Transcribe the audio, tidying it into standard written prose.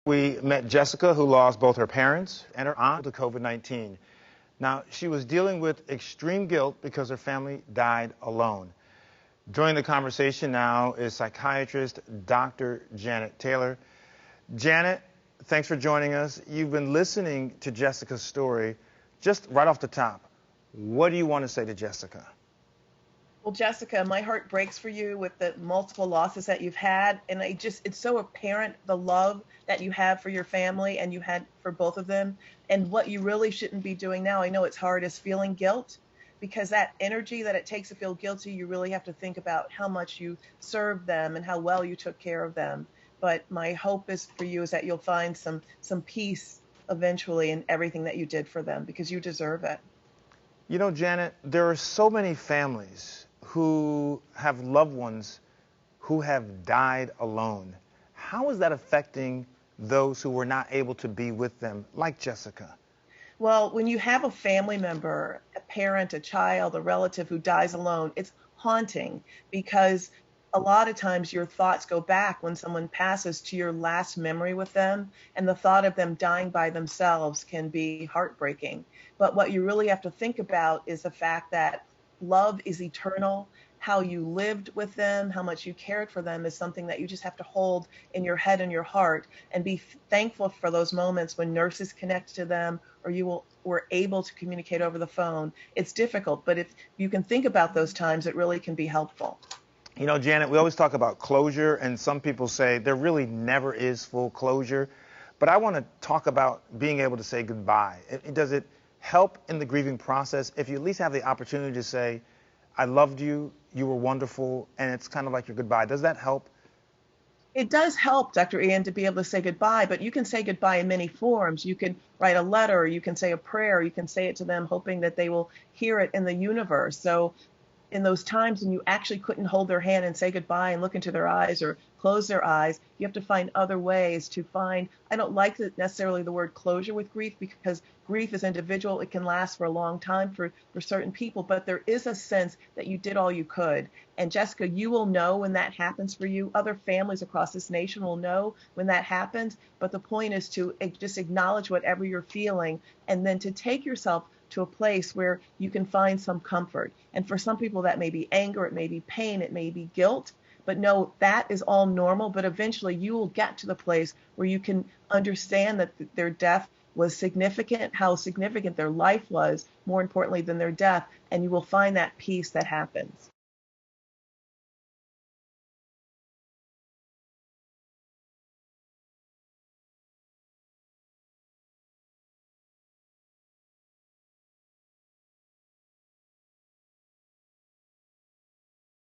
We met Jessica, who lost both her parents and her aunt to COVID-19. Now, she was dealing with extreme guilt because her family died alone. Joining the conversation now is psychiatrist Dr. Janet Taylor. Janet, thanks for joining us. You've been listening to Jessica's story. Just right off the top, what do you want to say to Jessica? Well, Jessica, my heart breaks for you with the multiple losses that you've had. And it's so apparent the love that you have for your family and you had for both of them. And what you really shouldn't be doing now, I know it's hard, is feeling guilt, because that energy that it takes to feel guilty, you really have to think about how much you served them and how well you took care of them. But my hope is for you is that you'll find some peace eventually in everything that you did for them, because you deserve it. You know, Janet, there are so many families who have loved ones who have died alone. How is that affecting those who were not able to be with them, like Jessica? Well, when you have a family member, a parent, a child, a relative who dies alone, it's haunting, because a lot of times your thoughts go back when someone passes to your last memory with them, and the thought of them dying by themselves can be heartbreaking. But what you really have to think about is the fact that love is eternal. How you lived with them, how much you cared for them is something that you just have to hold in your head and your heart, and be thankful for those moments when nurses connect to them or were able to communicate over the phone. It's difficult, but if you can think about those times, it really can be helpful. You know, Janet, we always talk about closure, and some people say there really never is full closure. But I want to talk about being able to say goodbye. Does it help in the grieving process if you at least have the opportunity to say, I loved you, you were wonderful, and it's kind of like your goodbye? Does that help? It does help, Dr. Ian, to be able to say goodbye, but you can say goodbye in many forms. You can write a letter, you can say a prayer, you can say it to them hoping that they will hear it in the universe. So in those times when you actually couldn't hold their hand and say goodbye and look into their eyes or close their eyes, you have to find other ways to find. I don't like necessarily the word closure with grief, because grief is individual. It can last for a long time for certain people, but there is a sense that you did all you could. And Jessica, you will know when that happens for you. Other families across this nation will know when that happens. But the point is to just acknowledge whatever you're feeling, and then to take yourself to a place where you can find some comfort. And for some people that may be anger, it may be pain, it may be guilt, but no, that is all normal. But eventually you will get to the place where you can understand that their death was significant, how significant their life was, more importantly than their death, and you will find that peace that happens.